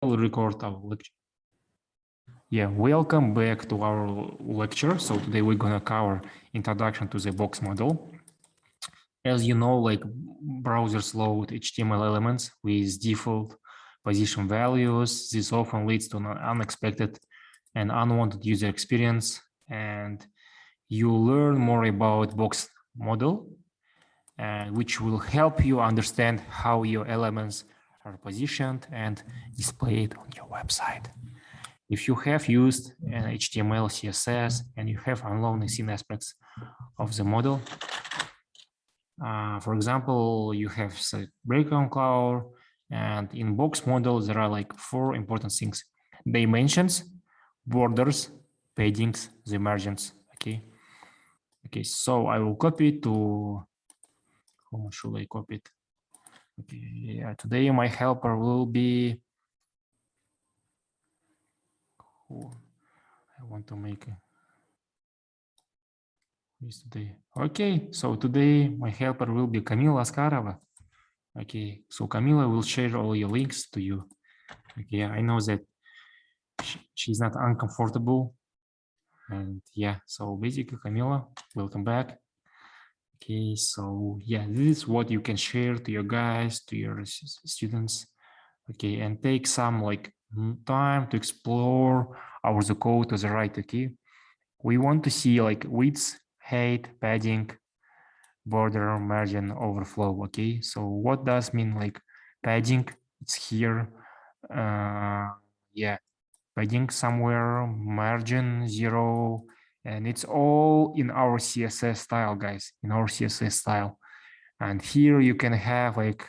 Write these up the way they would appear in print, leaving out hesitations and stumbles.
We'll record our lecture. Yeah, welcome back to our lecture. So today we're gonna cover introduction to the box model. As you know, like browsers load HTML elements with default position values. This often leads to an unexpected and unwanted user experience. And you learn more about box model, which will help you understand how your elements are positioned and displayed on your website. If you have used HTML, CSS, and you have only seen aspects of the model, for example, you have the breakdown color, and in box model, there are like 4 important things: dimensions, borders, paddings, the margins. Okay, so I will copy it to, whom should I copy it? Okay, yeah, today my helper will be, I want to make is today. Okay, so today my helper will be Kamila Askarova. Okay, so Kamila will share all your links to you. Okay, I know that she's not uncomfortable. And yeah, so basically Kamila, welcome back. Okay, so yeah, this is what you can share to your guys, to your students. Okay, and take some like time to explore the code to the right. Okay, we want to see like width, height, padding, border, margin, overflow. Okay, so what does mean like padding? It's here. Yeah, padding somewhere, margin 0, and it's all in our CSS style, guys, in our CSS style. And here you can have like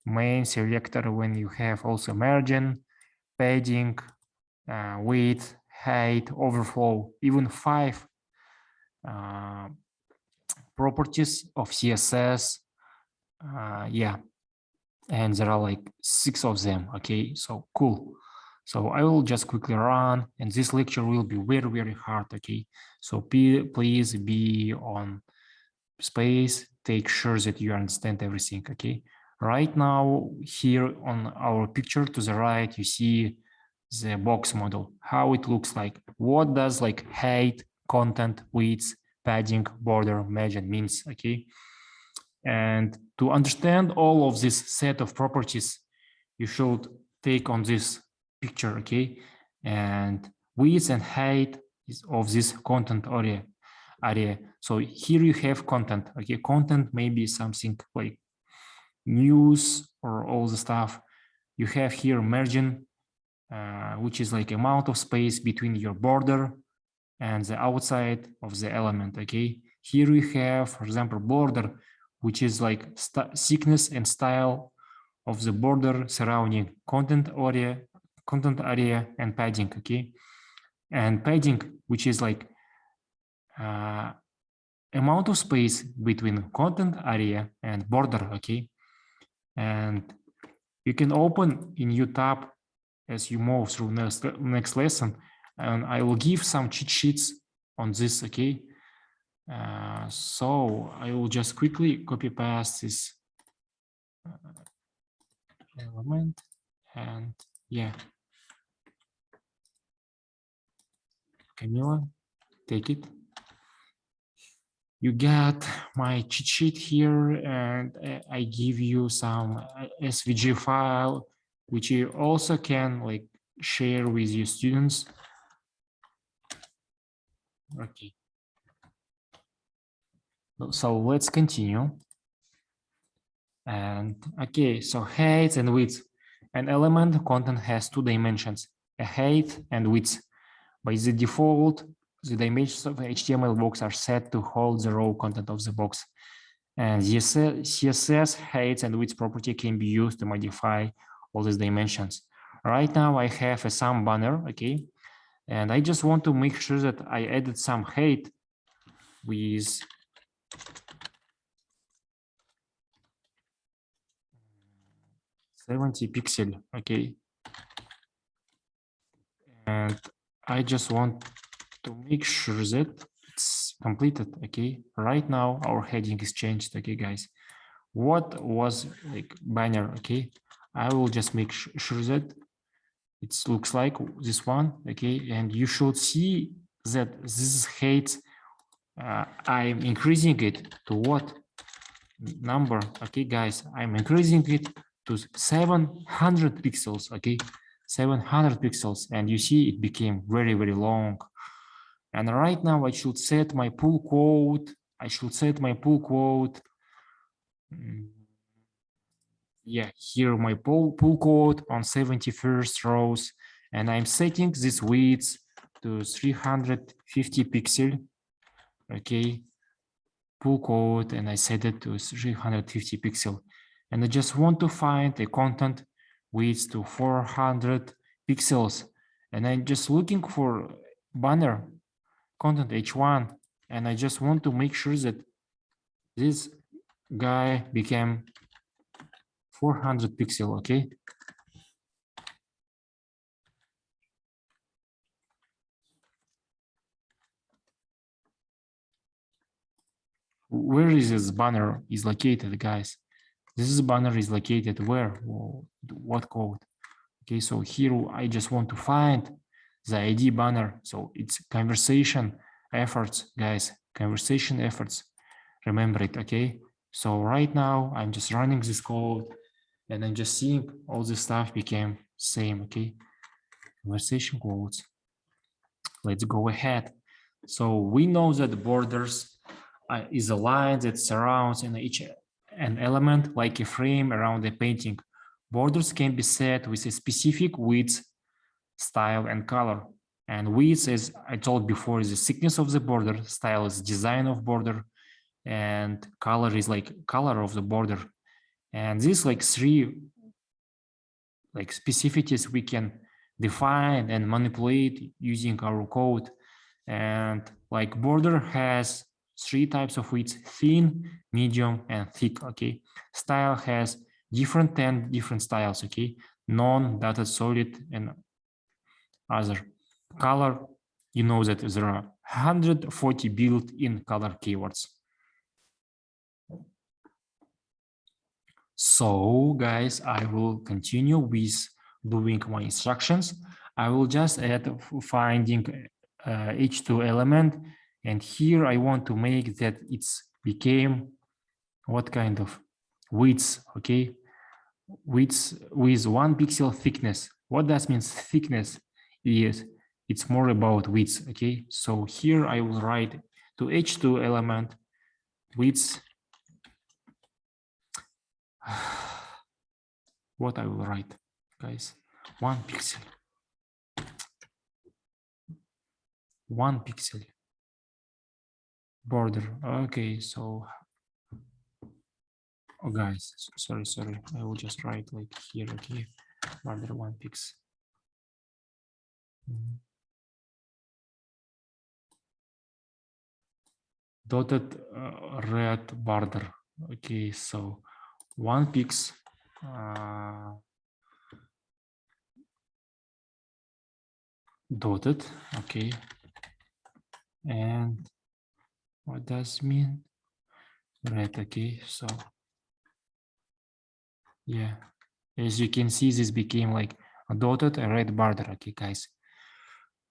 main selector when you have also margin, padding, width, height, overflow, even 5 properties of CSS. Yeah, and there are like 6 of them. Okay, so cool. So I will just quickly run, and this lecture will be very, very hard. Okay, so please be on space, take sure that you understand everything. Okay, right now here on our picture to the right, you see the box model, how it looks like. What does like height, content, width, padding, border, margin means. Okay, and to understand all of this set of properties, you should take on this picture. Okay, and width and height is of this content area. So here you have content. Okay, content may be something like news or all the stuff. You have here margin, which is like amount of space between your border and the outside of the element. Okay, here we have, for example, border, which is like thickness and style of the border surrounding content area and padding. Okay, and padding, which is like amount of space between content area and border. Okay, and you can open a new tab as you move through next lesson, and I will give some cheat sheets on this. Okay, so I will just quickly copy paste this element, and yeah, Camila, take it. You get my cheat sheet here, and I give you some SVG file, which you also can like share with your students. Okay. So let's continue. And okay, so height and width. An element content has 2 dimensions, a height and width. By the default, the dimensions of the HTML box are set to hold the raw content of the box. And the CSS height and width property can be used to modify all these dimensions. Right now I have a some banner, okay? And I just want to make sure that I added some height with 70 pixel, okay? And I just want to make sure that it's completed. Okay, right now our heading is changed. Okay, guys, what was like banner? Okay, I will just make sure that it looks like this one, okay? And you should see that this height, I'm increasing it to what number? Okay, guys, I'm increasing it to 700 pixels, okay? 700 pixels, and you see it became very, very long. And right now I should set my pull quote. I should set my pull quote. Yeah, here my pull quote on 71st rows, and I'm setting this width to 350 pixel. Okay, pull quote, and I set it to 350 pixel. And I just want to find a content width to 400 pixels. And I'm just looking for banner content H1. And I just want to make sure that this guy became 400 pixel, okay? Where is this banner is located, guys? This banner is located where? What code? Okay, so here I just want to find the ID banner. So it's conversation efforts, guys, conversation efforts. Remember it, okay? So right now I'm just running this code and I'm just seeing all this stuff became same, okay? Conversation codes. Let's go ahead. So we know that the borders is a line that surrounds in each an element like a frame around a painting. Borders can be set with a specific width, style, and color. And width, as I told before, is the thickness of the border, style is design of border, and color is like color of the border. And these like three like specificities we can define and manipulate using our code. And like border has three types of width: thin, medium, and thick. Okay, style has different 10 different styles. Okay, non-dotted, solid, and other. Color, you know that there are 140 built-in color keywords. So guys, I will continue with doing my instructions. I will just add finding H2 element, and here I want to make that it's became what kind of width, okay? Width with 1 pixel thickness. What that means thickness is it's more about width, okay? So here I will write to H2 element width. What I will write, guys? 1 pixel. 1 pixel border. Okay, so oh guys, sorry, I will just write like here. Okay, border 1 pixel. Dotted red border. Okay, so 1 pixel. Dotted. Okay, and what does mean? Red. Okay, so yeah, as you can see, this became like a dotted a red border. Okay, guys,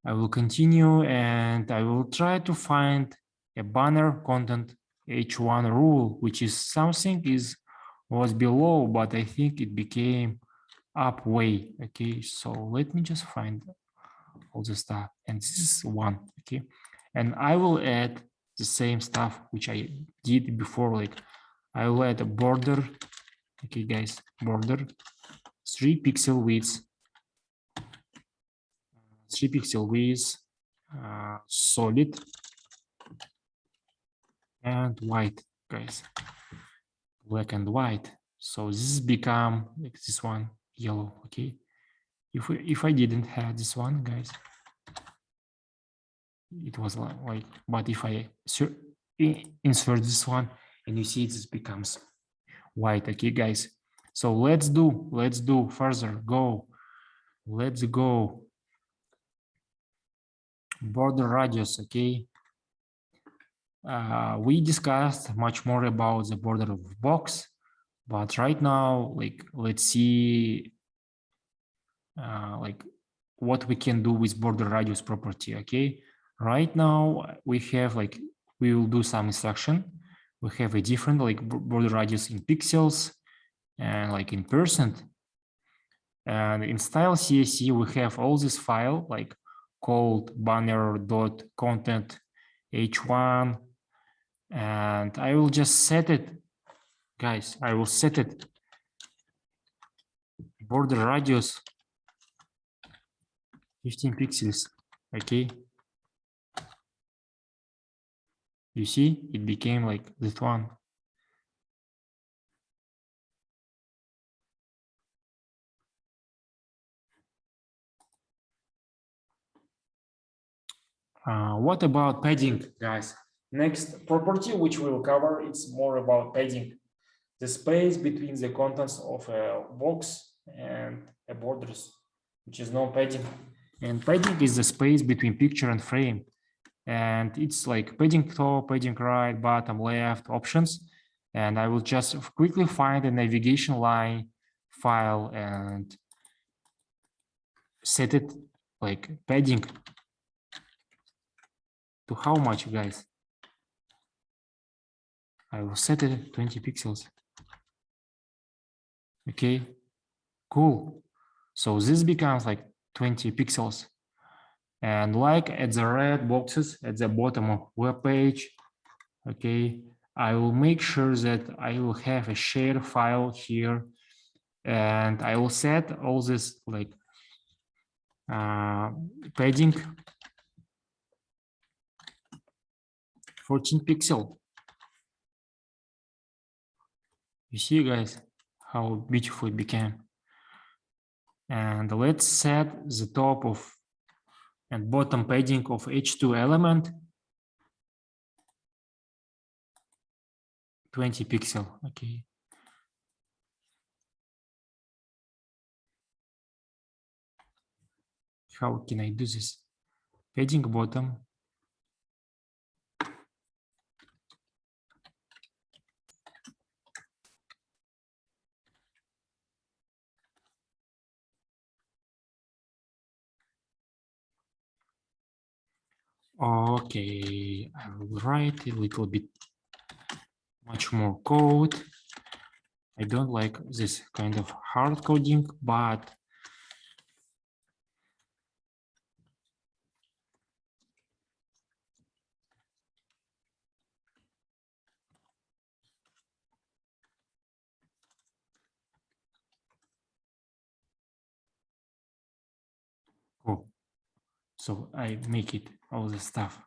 I will continue and I will try to find a banner content H1 rule, which is something was below, but I think it became up way. Okay, so let me just find all the stuff, and this is one. Okay, and I will add the same stuff which I did before. Like I will add a border. Okay, guys, border 3 pixel width, 3 pixel width, solid and white, guys, black and white. So this become like this one yellow. Okay, if I didn't have this one, guys, it was like but if I insert this one, and you see this becomes white. Okay, guys, so let's do further. Let's go border radius. Okay, we discussed much more about the border of box, but right now, like let's see like what we can do with border radius property. Okay, right now we have like, we will do some instruction. We have a different like border radius in pixels and like in percent. And in style CSS, we have all this file like called banner.content h1, and I will just set it, guys. I will set it border radius 15 pixels. Okay, you see it became like this one. What about padding, guys? Next property which we will cover, it's more about padding, the space between the contents of a box and a borders, which is known padding. And padding is the space between picture and frame. And it's like padding top, padding right, bottom, left options. And I will just quickly find a navigation line file and set it like padding to how much, guys? I will set it 20 pixels. Okay, cool. So this becomes like 20 pixels. And like at the red boxes at the bottom of web page, okay, I will make sure that I will have a shared file here, and I will set all this like padding 14 pixel. You see, guys, how beautiful it became. And let's set the top of and bottom padding of H2 element 20 pixel. Okay. How can I do this? Padding bottom. Okay, I will write a little bit much more code. I don't like this kind of hard coding, but cool. So I make it all the stuff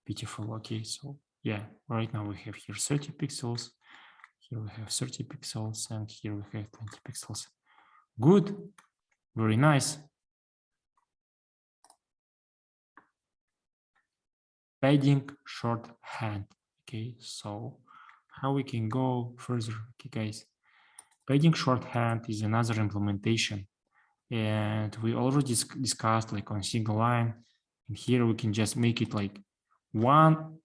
beautiful. Okay, so yeah, right now we have here 30 pixels. Here we have 30 pixels, and here we have 20 pixels. Good, very nice. Padding shorthand. Okay, so how we can go further? Okay, guys, padding shorthand is another implementation, and we already discussed like on single line, and here we can just make it like one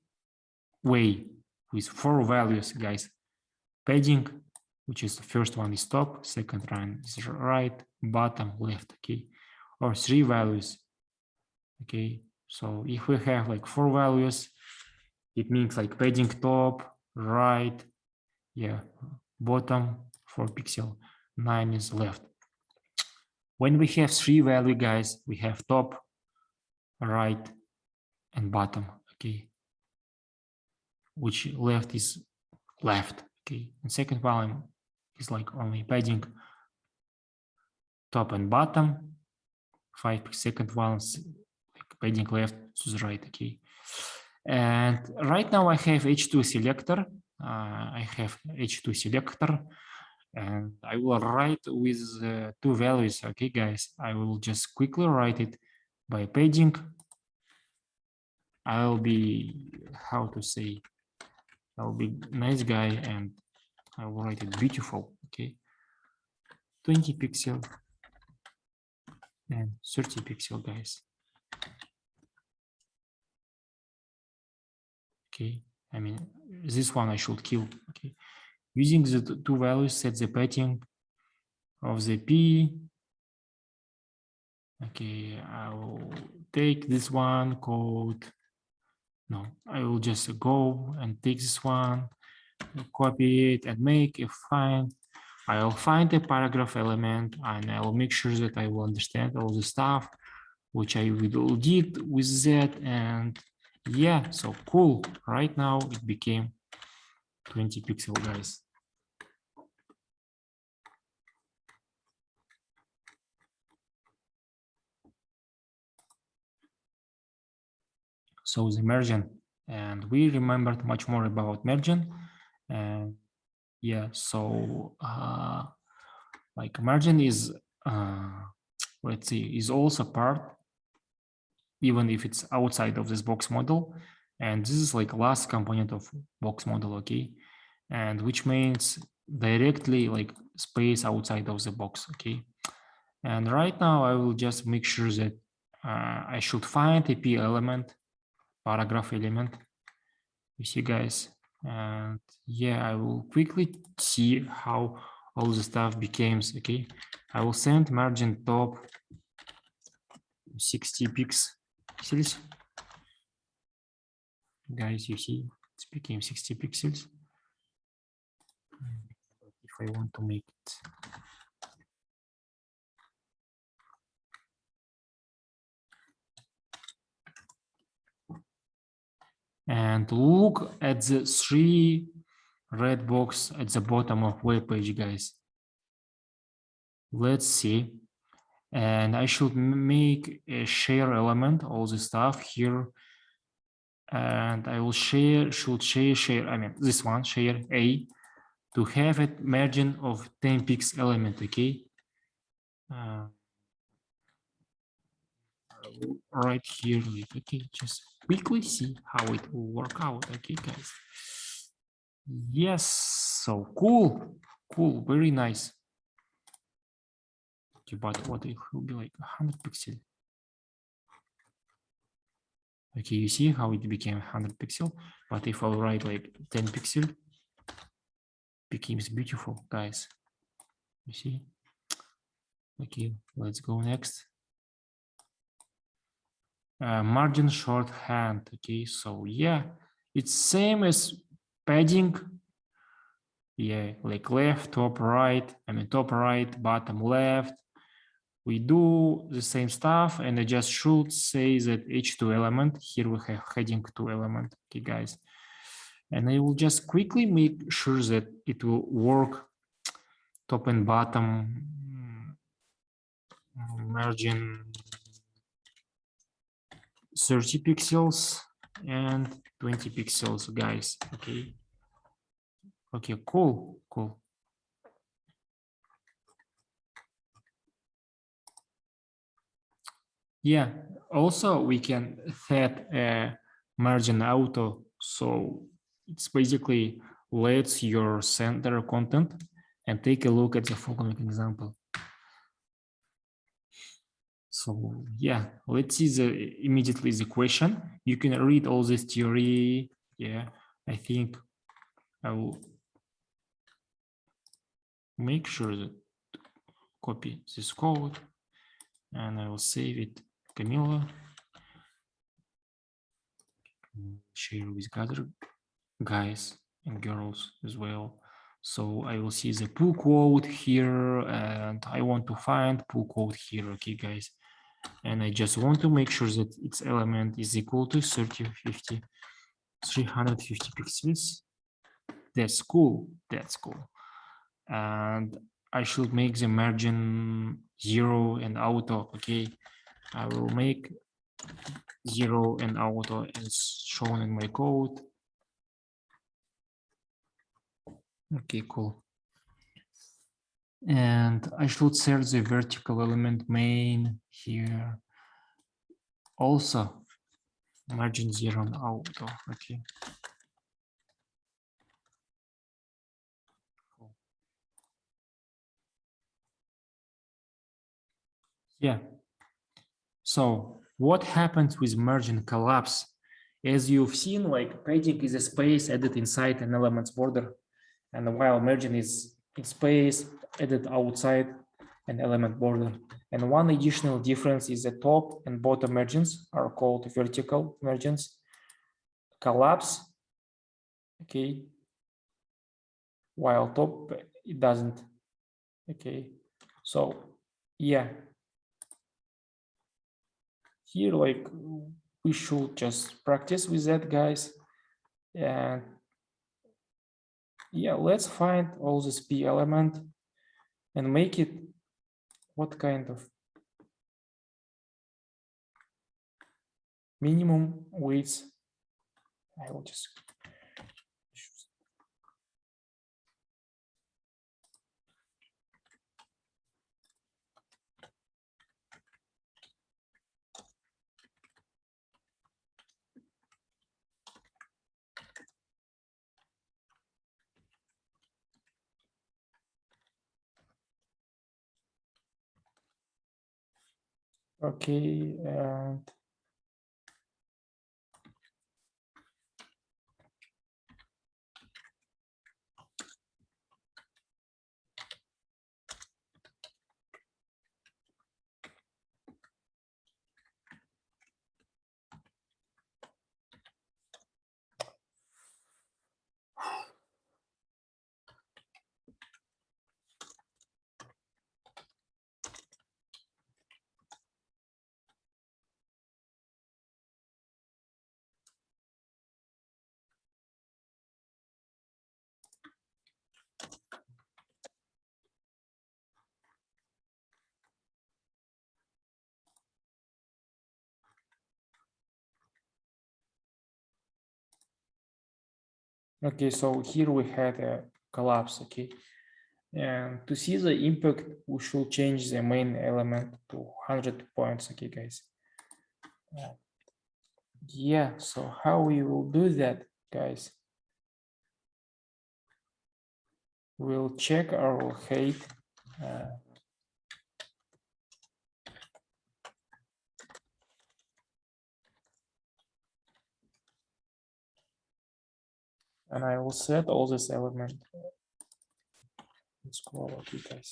way with 4 values, guys. Padding, which is the first one is top, second one is right, bottom, left, okay, or 3 values. Okay, so if we have like 4 values, it means like padding top, right, yeah, bottom 4 pixel, 9 is left. When we have 3 value, guys, we have top, right, and bottom, okay, which left is left, okay, and second column is like only padding top and bottom, 5 second ones like padding left to the right, okay. And right now I have H2 selector. I have H2 selector, and I will write with 2 values. Okay, guys, I will just quickly write it by padding. I'll be, how to say, I'll be nice guy, and I will write it beautiful. Okay, 20 pixel and 30 pixel, guys. Okay, I mean, this one I should kill. Okay, using the 2 values, set the padding of the P Okay, I will take this one code. No, I will just go and take this one, copy it and make a find. I'll find a paragraph element and I'll make sure that I will understand all the stuff which I will did with that. And yeah, so cool. Right now it became 20 pixel, guys. So the margin, and we remembered much more about margin. And yeah, so like margin is let's see, is also part, even if it's outside of this box model. And this is like last component of box model, okay? And which means directly like space outside of the box, okay? And right now I will just make sure that I should find a p element, paragraph element. You see, guys, and yeah, I will quickly see how all the stuff becomes, okay? I will send margin top 60 pixels. Guys, you see, it became 60 pixels. If I want to make it and look at the 3 red box at the bottom of web page, guys. Let's see. And I should make a share element, all the stuff here. And I will share, I mean, this one, share A, to have a margin of 10 pixel element, okay? Right here, okay, just quickly see how it will work out, okay, guys. Yes, so cool, very nice. Okay, but what it will be like 100 pixel? Okay, you see how it became 100 pixel, but if I write like 10 pixel, becomes beautiful, guys. You see? Okay, let's go next. Margin shorthand. Okay, so yeah, it's same as padding. Yeah, like left, top, right. I mean, top, right, bottom, left. We do the same stuff, and I just should say that H2 element. Here we have heading 2 element. Okay, guys. And I will just quickly make sure that it will work top and bottom margin 30 pixels and 20 pixels, guys. Okay. Okay, cool. Yeah, also we can set a margin auto. So it's basically lets your center content, and take a look at the following example. So yeah, let's see immediately the question. You can read all this theory. Yeah, I think I will make sure that copy this code and I will save it. Camilla, share with other guys and girls as well. So I will see the pull quote here, and I want to find pull quote here. Okay, guys. And I just want to make sure that its element is equal to 350 pixels. That's cool. And I should make the margin 0 and auto. Okay, I will make 0 and auto as shown in my code. Okay, cool. And I should set the vertical element main here. Also, margin 0 and auto. Okay. Yeah. So what happens with margin collapse? As you've seen, like padding is a space added inside an element's border, and while margin is in space added outside. and element border. And one additional difference is the top and bottom margins are called vertical margins. Collapse, okay, while top it doesn't. Okay, so yeah, here like we should just practice with that, guys. And yeah, let's find all this p element and make it what kind of minimum width. I will just okay. And okay, so here we had a collapse, okay. And to see the impact, we should change the main element to 100 points, okay, guys. Yeah, so how we will do that, guys? We'll check our height. And I will set all this element. Let's go over here, guys.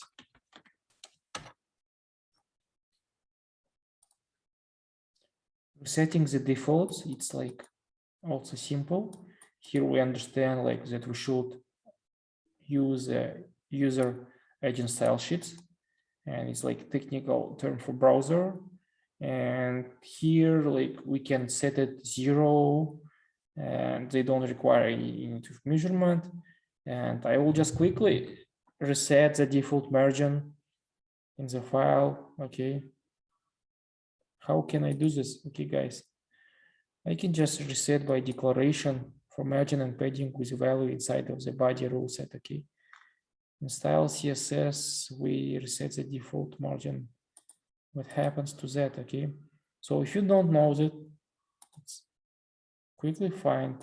Setting the defaults, it's like also simple. Here we understand like that we should use a user agent style sheets, and it's like technical term for browser. And here like we can set it 0, and they don't require any unit of measurement. And I will just quickly reset the default margin in the file. Okay, how can I do this? Okay, guys, I can just reset by declaration for margin and padding with value inside of the body rule set. Okay, in style CSS we reset the default margin. What happens to that? Okay, so if you don't know that, let's quickly find.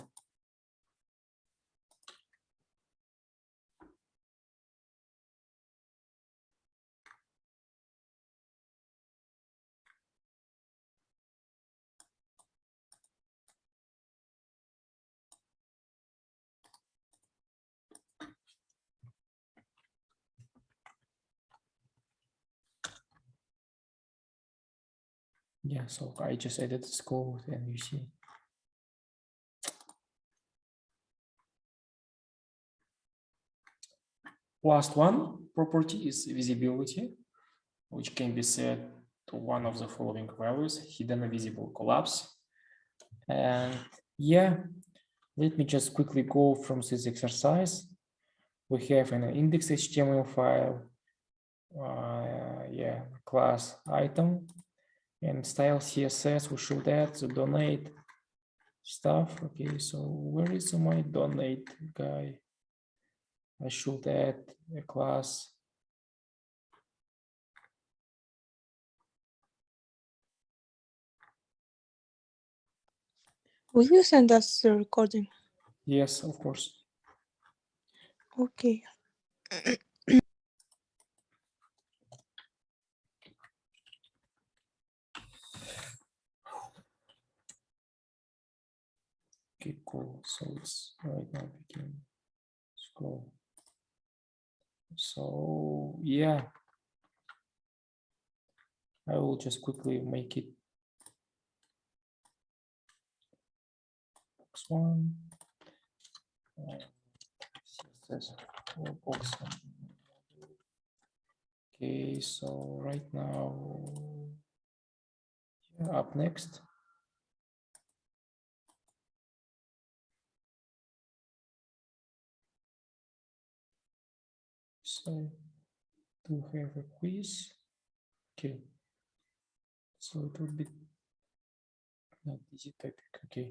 Yeah, so I just added this code and you see. Last one property is visibility, which can be set to one of the following values: hidden visible collapse. And yeah, let me just quickly go from this exercise. We have an index HTML file, yeah, class item, and style CSS. We should add the donate stuff. Okay, so where is my donate guy? I should add a class. Will you send us the recording? Yes, of course. Okay. Okay, cool. So it's right now begin scroll. So yeah, I will just quickly make it box one. CSS for box one. Okay, so right now, up next. So to have a quiz. Okay. So it will be not easy topic. Okay.